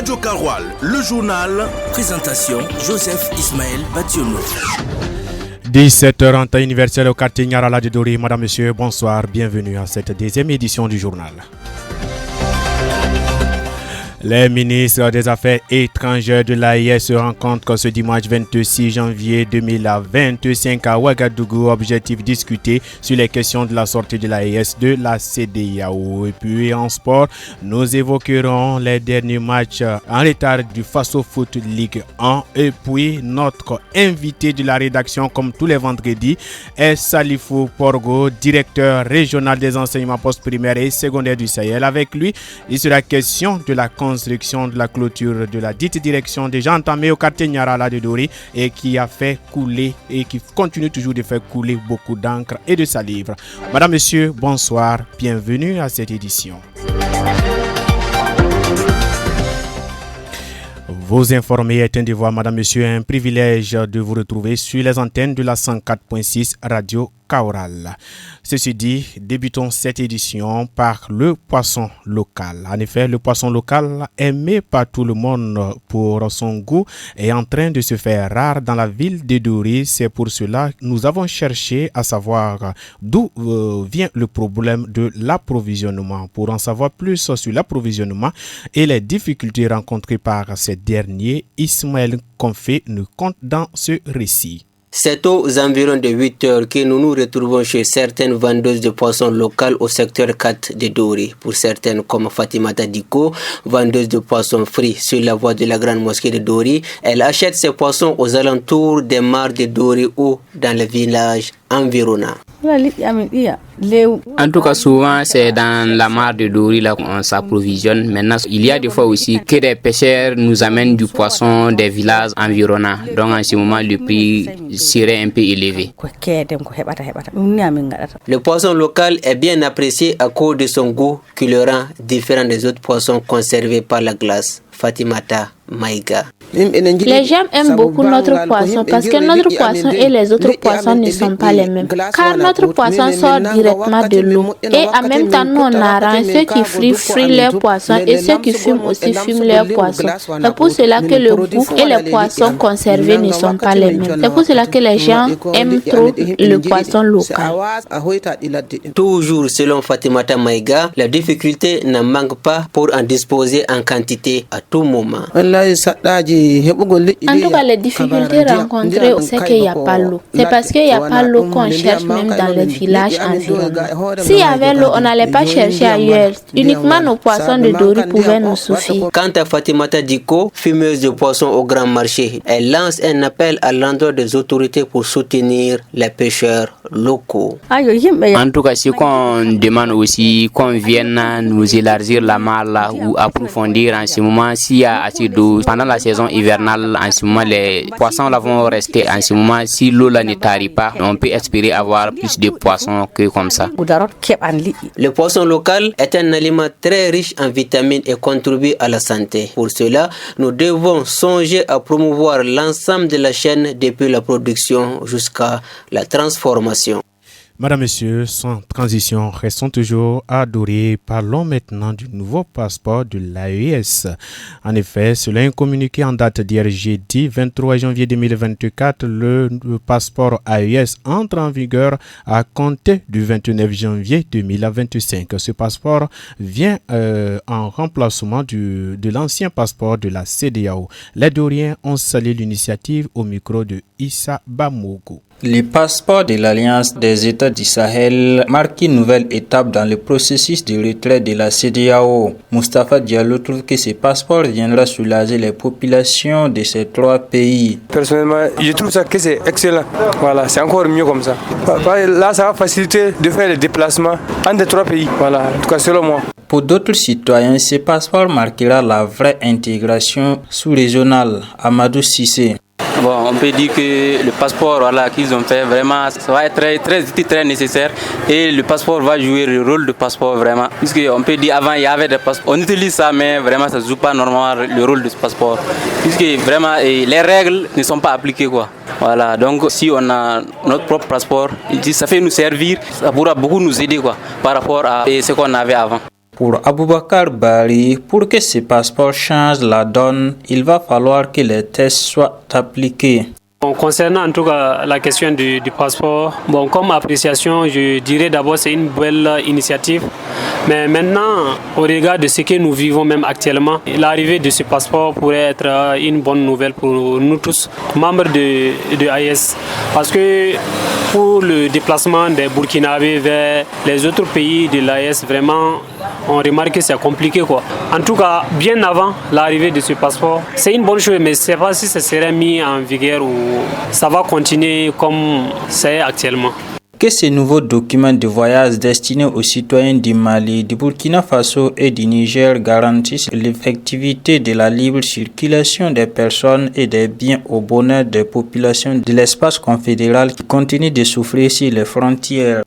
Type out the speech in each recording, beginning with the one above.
Radio Karoual, le journal. Présentation Joseph Ismaël Bationo. 17h en temps universel au quartier Nyarala de Dori. Madame, Monsieur, bonsoir. Bienvenue à cette deuxième édition du journal. Les ministres des Affaires étrangères de l'AES se rencontrent ce dimanche 26 janvier 2025 à Ouagadougou. Objectif discuter sur les questions de la sortie de l'AES de la CEDEAO. Et puis en sport, nous évoquerons les derniers matchs en retard du Faso Foot Ligue 1. Et puis notre invité de la rédaction, comme tous les vendredis, est Salifou Porgo, directeur régional des enseignements postprimaires et secondaires du Sahel. Avec lui, il sera question de la construction de la clôture de la dite direction déjà entamée au quartier Nyarala de Dori et qui a fait couler et qui continue toujours de faire couler beaucoup d'encre et de salive. Madame, Monsieur, bonsoir, bienvenue à cette édition. Vous informer est un devoir, Madame, Monsieur, un privilège de vous retrouver sur les antennes de la 104.6 Radio Kaoural. Ceci dit, débutons cette édition par le poisson local. En effet, le poisson local, aimé par tout le monde pour son goût, est en train de se faire rare dans la ville de Dori. C'est pour cela que nous avons cherché à savoir d'où vient le problème de l'approvisionnement. Pour en savoir plus sur l'approvisionnement et les difficultés rencontrées par ces derniers, Ismaël Konfé nous compte dans ce récit. C'est aux environs de 8 heures que nous nous retrouvons chez certaines vendeuses de poissons locales au secteur 4 de Dori. Pour certaines, comme Fatimata Diko, vendeuse de poissons frits sur la voie de la grande mosquée de Dori, elle achète ses poissons aux alentours des mares de Dori ou dans les villages environnants. En tout cas, souvent, c'est dans la mare de Dori là qu'on s'approvisionne. Maintenant, il y a des fois aussi que des pêcheurs nous amènent du poisson des villages environnants. Donc, en ce moment, le prix serait un peu élevé. Le poisson local est bien apprécié à cause de son goût qui le rend différent des autres poissons conservés par la glace. Fatimata Maïga. Les gens aiment beaucoup notre poisson parce que notre poisson et les autres poissons ne sont pas les mêmes. Car notre poisson sort directement de l'eau. Et en même temps, nous on arrange ceux qui frient leurs poissons et ceux qui fument aussi fument leurs poissons. C'est pour cela que le goût et les poissons conservés ne sont pas les mêmes. C'est pour cela que les gens aiment trop le poisson local. Toujours selon Fatimata Maïga, la difficulté ne manque pas pour en disposer en quantité à tout moment. En tout cas, les difficultés rencontrées, c'est qu'il n'y a pas l'eau. C'est parce qu'il n'y a pas l'eau qu'on cherche même dans les villages environnants. S'il y avait l'eau, on n'allait pas chercher ailleurs. Uniquement nos poissons de Dori pouvaient nous suffire. Quant à Fatimata Diko, fumeuse de poissons au grand marché, elle lance un appel à l'endroit des autorités pour soutenir les pêcheurs locaux. En tout cas, ce qu'on demande aussi, qu'on vienne nous élargir la mare là, ou approfondir en ce moment s'il y a assez d'eau. Pendant la saison hivernale, en ce moment, les poissons là vont rester. En ce moment, si l'eau là ne tarit pas, on peut espérer avoir plus de poissons que comme ça. Le poisson local est un aliment très riche en vitamines et contribue à la santé. Pour cela, nous devons songer à promouvoir l'ensemble de la chaîne depuis la production jusqu'à la transformation. Madame, Monsieur, sans transition, restons toujours à Dori. Parlons maintenant du nouveau passeport de l'AES. En effet, selon un communiqué en date d'hier jeudi 23 janvier 2024, le passeport AES entre en vigueur à compter du 29 janvier 2025. Ce passeport vient en remplacement de l'ancien passeport de la CEDEAO. Les Doriens ont salué l'initiative au micro de Issa Bamogo. Le passeport de l'Alliance des États du Sahel marque une nouvelle étape dans le processus de retrait de la CEDEAO. Moustapha Diallo trouve que ce passeport viendra soulager les populations de ces trois pays. Personnellement, je trouve ça que c'est excellent. Voilà, c'est encore mieux comme ça. Là, ça va faciliter de faire les déplacements entre les trois pays. Voilà, en tout cas selon moi. Pour d'autres citoyens, ce passeport marquera la vraie intégration sous-régionale. Amadou Sissé. Bon, on peut dire que le passeport qu'ils ont fait, vraiment, ça va être très nécessaire. Et le passeport va jouer le rôle de passeport vraiment. Puisqu'on peut dire avant, il y avait des passeports. On utilise ça, mais vraiment, ça ne joue pas normalement le rôle de ce passeport. Puisque vraiment, les règles ne sont pas appliquées, quoi. Voilà, donc si on a notre propre passeport, ça fait nous servir, ça pourra beaucoup nous aider, quoi, par rapport à ce qu'on avait avant. Pour Aboubakar Bari, pour que ce passeport change la donne, il va falloir que les tests soient appliqués. Concernant en tout cas la question du passeport, comme appréciation, je dirais d'abord c'est une belle initiative. Mais maintenant, au regard de ce que nous vivons même actuellement, l'arrivée de ce passeport pourrait être une bonne nouvelle pour nous tous, membres de AES. Parce que pour le déplacement des Burkinabés vers les autres pays de l'AES, vraiment, on remarque que c'est compliqué, quoi. En tout cas, bien avant l'arrivée de ce passeport, c'est une bonne chose, mais je ne sais pas si ça serait mis en vigueur ou ça va continuer comme c'est actuellement. Que ces nouveaux documents de voyage destinés aux citoyens du Mali, du Burkina Faso et du Niger garantissent l'effectivité de la libre circulation des personnes et des biens au bonheur des populations de l'espace confédéral qui continue de souffrir sur les frontières.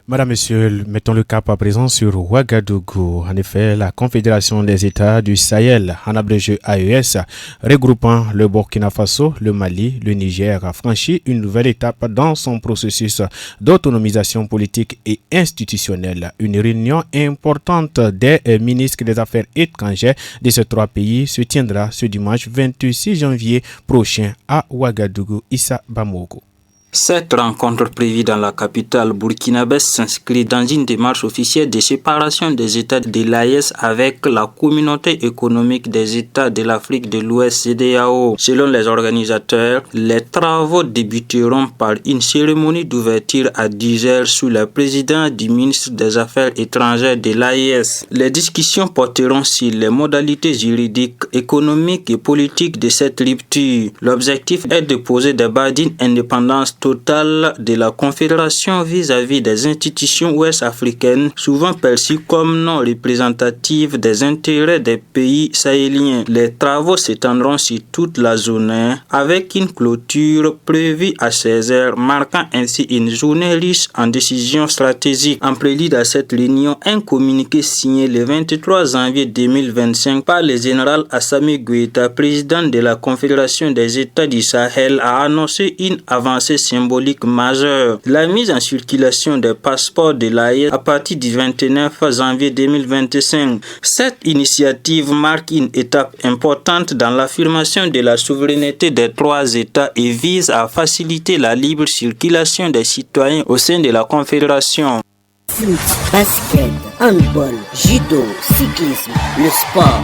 Madame, Monsieur, mettons le cap à présent sur Ouagadougou. En effet, la Confédération des États du Sahel, en abrégé AES, regroupant le Burkina Faso, le Mali, le Niger, a franchi une nouvelle étape dans son processus d'autonomisation politique et institutionnelle. Une réunion importante des ministres des Affaires étrangères de ces trois pays se tiendra ce dimanche 26 janvier prochain à Ouagadougou, Issa Bamoko. Cette rencontre prévue dans la capitale burkinabé s'inscrit dans une démarche officielle de séparation des États de l'AES avec la communauté économique des États de l'Afrique de l'Ouest CEDEAO. Selon les organisateurs, les travaux débuteront par une cérémonie d'ouverture à 10h sous la présidence du ministre des Affaires étrangères de l'AES. Les discussions porteront sur les modalités juridiques, économiques et politiques de cette rupture. L'objectif est de poser des bases d'une indépendance totale de la Confédération vis-à-vis des institutions ouest-africaines, souvent perçues comme non représentatives des intérêts des pays sahéliens. Les travaux s'étendront sur toute la zone avec une clôture prévue à 16h, marquant ainsi une journée riche en décisions stratégiques. En prélude à cette réunion, un communiqué signé le 23 janvier 2025 par le général Assami Goïta, président de la Confédération des États du Sahel, a annoncé une avancée symbolique majeure. La mise en circulation des passeports de l'AES à partir du 29 janvier 2025. Cette initiative marque une étape importante dans l'affirmation de la souveraineté des trois États et vise à faciliter la libre circulation des citoyens au sein de la Confédération. Foot, basket, handball, judo, cyclisme, le sport.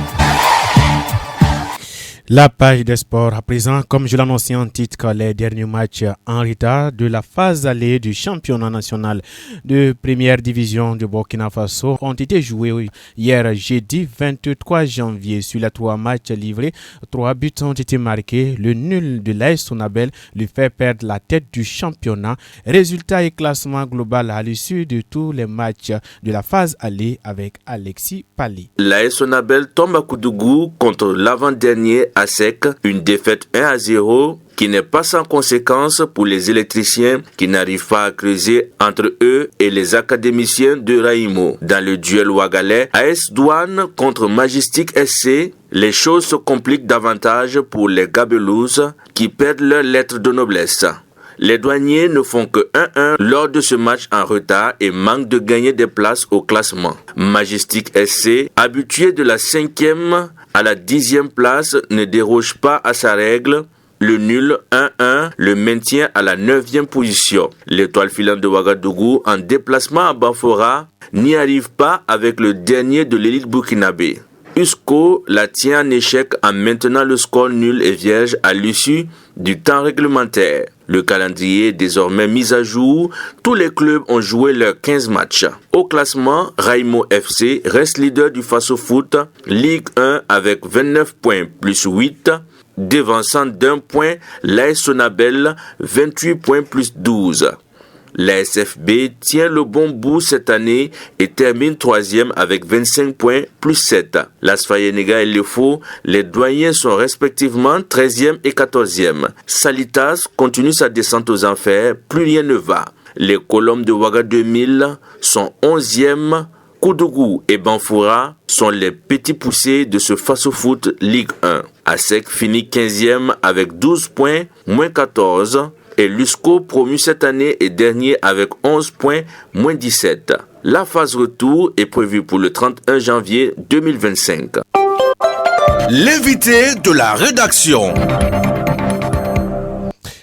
La page des sports à présent, comme je l'annonçais en titre, les derniers matchs en retard de la phase allée du championnat national de première division de Burkina Faso ont été joués hier jeudi 23 janvier. Sur les 3 matchs livrés, 3 buts ont été marqués. Le nul de l'AS Sonabel lui fait perdre la tête du championnat. Résultat et classement global à l'issue de tous les matchs de la phase allée avec Alexis Pali. L'AS Sonabel tombe à Koudougou contre l'avant-dernier à sec, une défaite 1-0 qui n'est pas sans conséquence pour les électriciens qui n'arrivent pas à creuser entre eux et les académiciens de Raïmo. Dans le duel ouagalais, AS Douane contre Majestic SC, les choses se compliquent davantage pour les Gabelouzes qui perdent leur lettre de noblesse. Les douaniers ne font que 1-1 lors de ce match en retard et manquent de gagner des places au classement. Majestic SC, habitué de la 5e à la 10e place, ne déroge pas à sa règle. Le nul 1-1 le maintient à la 9e position. L'étoile filante de Ouagadougou, en déplacement à Bafora, n'y arrive pas avec le dernier de l'élite burkinabé. Usco la tient en échec en maintenant le score nul et vierge à l'issue du temps réglementaire. Le calendrier est désormais mis à jour. Tous les clubs ont joué leurs 15 matchs. Au classement, Raïmo FC reste leader du Faso Foot, Ligue 1 avec 29 points plus 8, devançant d'1 point l'AS Sonabel, 28 points plus 12. La SFB tient le bon bout cette année et termine 3e avec 25 points plus 7. Las Fayenega et Lefo, les douaniers sont respectivement 13e et 14e. Salitas continue sa descente aux enfers, plus rien ne va. Les Colombes de Ouaga 2000 sont 11e. Koudougou et Banfoura sont les petits poussés de ce Faso Foot Ligue 1. ASEC finit 15e avec 12 points, moins 14. et l'USCO promu cette année est dernier avec 11 points, moins 17. La phase retour est prévue pour le 31 janvier 2025. L'invité de la rédaction.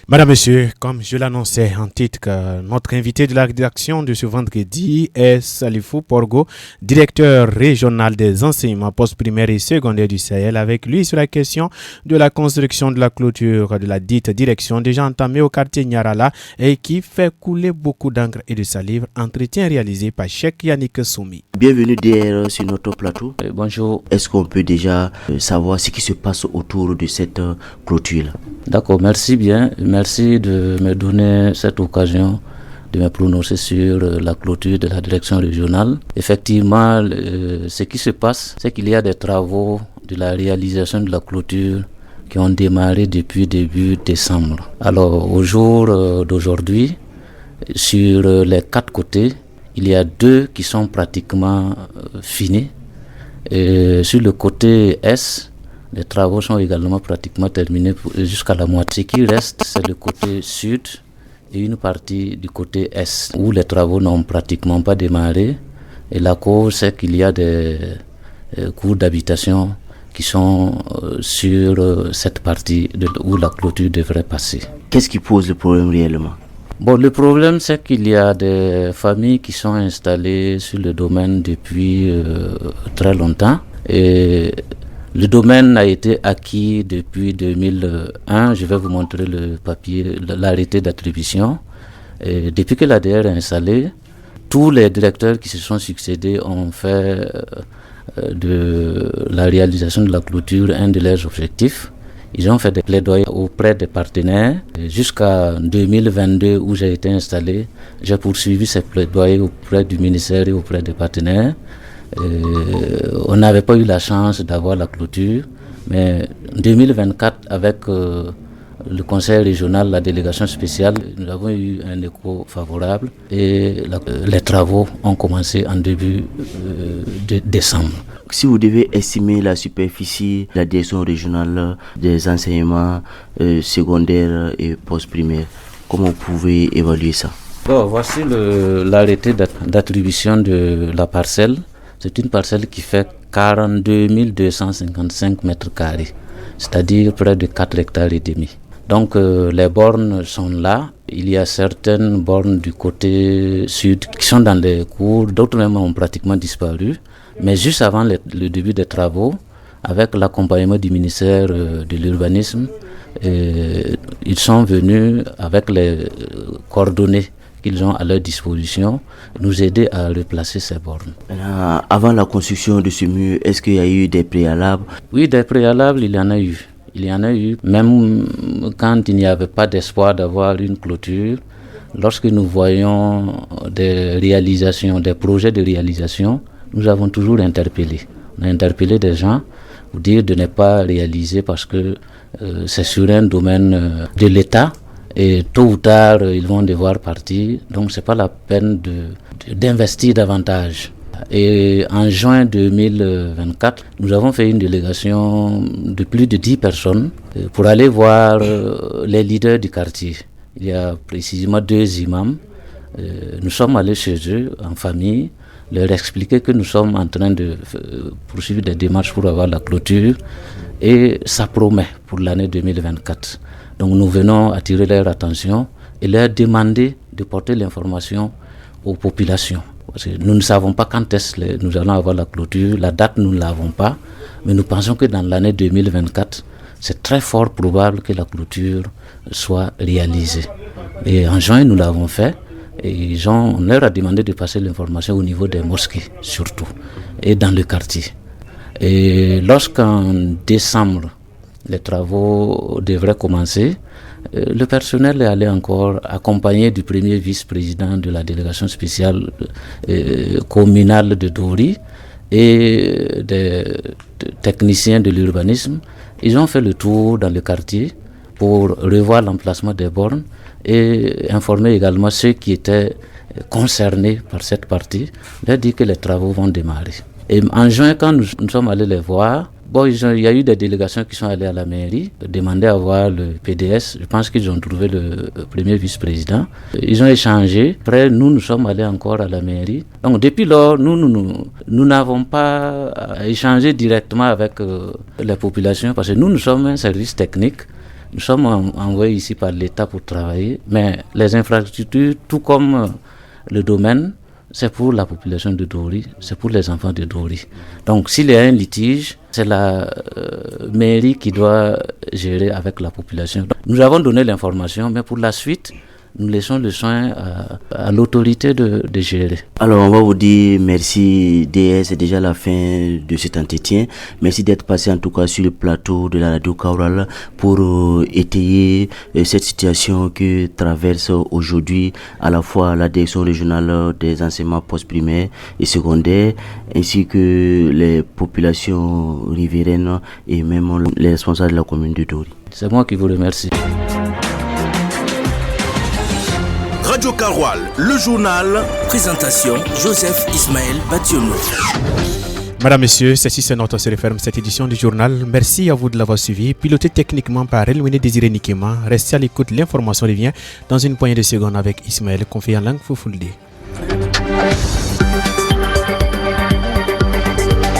Madame, Monsieur, comme je l'annonçais en titre, notre invité de la rédaction de ce vendredi est Salifou Porgo, directeur régional des enseignements postprimaires et secondaires du Sahel, avec lui sur la question de la construction de la clôture de la dite direction déjà entamée au quartier Nyarala et qui fait couler beaucoup d'encre et de salive, entretien réalisé par Cheikh Yannick Soumi. Bienvenue d'ailleurs sur notre plateau. Bonjour. Est-ce qu'on peut déjà savoir ce qui se passe autour de cette clôture? D'accord, merci bien. Merci de me donner cette occasion de me prononcer sur la clôture de la direction régionale. Effectivement, ce qui se passe, c'est qu'il y a des travaux de la réalisation de la clôture qui ont démarré depuis début décembre. Alors, au jour d'aujourd'hui, sur les 4 côtés, il y a 2 qui sont pratiquement finis. Et sur le côté Est, les travaux sont également pratiquement terminés jusqu'à la moitié. Ce qui reste, c'est le côté sud et une partie du côté est, où les travaux n'ont pratiquement pas démarré. Et la cause, c'est qu'il y a des cours d'habitation qui sont sur cette partie où la clôture devrait passer. Qu'est-ce qui pose le problème réellement? Bon, le problème, c'est qu'il y a des familles qui sont installées sur le domaine depuis très longtemps. Et le domaine a été acquis depuis 2001. Je vais vous montrer le papier, l'arrêté d'attribution. Et depuis que l'ADR est installé, tous les directeurs qui se sont succédés ont fait de la réalisation de la clôture un de leurs objectifs. Ils ont fait des plaidoyers auprès des partenaires. Jusqu'à 2022 où j'ai été installé, j'ai poursuivi ces plaidoyers auprès du ministère et auprès des partenaires. On n'avait pas eu la chance d'avoir la clôture, mais en 2024, avec le conseil régional, la délégation spéciale, nous avons eu un écho favorable et les travaux ont commencé en début de décembre. Si vous devez estimer la superficie de la direction régionale des enseignements secondaires et postprimaires, comment vous pouvez évaluer ça? Bon, voici l'arrêté d'attribution de la parcelle. C'est une parcelle qui fait 42 255 mètres carrés, c'est-à-dire près de 4 hectares et demi. Donc les bornes sont là. Il y a certaines bornes du côté sud qui sont dans les cours, d'autres même ont pratiquement disparu. Mais juste avant le début des travaux, avec l'accompagnement du ministère de l'urbanisme, ils sont venus avec les coordonnées qu'ils ont à leur disposition, nous aider à replacer ces bornes. Avant la construction de ce mur, est-ce qu'il y a eu des préalables? Oui, des préalables, il y en a eu. Il y en a eu, même quand il n'y avait pas d'espoir d'avoir une clôture. Lorsque nous voyons des réalisations, des projets de réalisation, nous avons toujours interpellé. On a interpellé des gens pour dire de ne pas réaliser parce que c'est sur un domaine de l'État. Et tôt ou tard, ils vont devoir partir. Donc, ce n'est pas la peine d'investir davantage. Et en juin 2024, nous avons fait une délégation de plus de 10 personnes pour aller voir les leaders du quartier. Il y a précisément 2 imams. Nous sommes allés chez eux en famille, leur expliquer que nous sommes en train de poursuivre des démarches pour avoir la clôture. Et ça promet pour l'année 2024. Donc nous venons attirer leur attention et leur demander de porter l'information aux populations. Parce que nous ne savons pas quand est-ce que nous allons avoir la clôture, la date nous ne l'avons pas, mais nous pensons que dans l'année 2024, c'est très fort probable que la clôture soit réalisée. Et en juin, nous l'avons fait et on leur a demandé de passer l'information au niveau des mosquées surtout et dans le quartier. Et lorsqu'en décembre, les travaux devraient commencer, le personnel est allé encore accompagné du premier vice-président de la délégation spéciale communale de Dori et des techniciens de l'urbanisme. Ils ont fait le tour dans le quartier pour revoir l'emplacement des bornes et informer également ceux qui étaient concernés par cette partie, leur dire que les travaux vont démarrer. Et en juin, quand nous sommes allés les voir, Bon, il y a eu des délégations qui sont allées à la mairie, demander à voir le PDS. Je pense qu'ils ont trouvé le premier vice-président. Ils ont échangé. Après, nous sommes allés encore à la mairie. Donc, depuis lors, nous n'avons pas échangé directement avec la population parce que nous sommes un service technique. Nous sommes envoyés ici par l'État pour travailler. Mais les infrastructures, tout comme le domaine, c'est pour la population de Dori, c'est pour les enfants de Dori. Donc s'il y a un litige, c'est la mairie qui doit gérer avec la population. Nous avons donné l'information, mais pour la suite, nous laissons le soin à l'autorité de gérer. Alors on va vous dire merci DS, c'est déjà la fin de cet entretien. Merci d'être passé en tout cas sur le plateau de la radio Kaoural pour étayer cette situation que traverse aujourd'hui à la fois la direction régionale des enseignements post-primaires et secondaires ainsi que les populations riveraines et même les responsables de la commune de Dori. C'est moi qui vous remercie. Radio Karoual, le journal. Présentation Joseph Ismaël Bationo. Madame, Messieurs, ceci c'est notre se referme cette édition du journal. Merci à vous de l'avoir suivi. Piloté techniquement par Elouine Désiré Nikema. Restez à l'écoute, l'information revient dans une poignée de secondes avec Ismaël, confié en langue Foufoulde.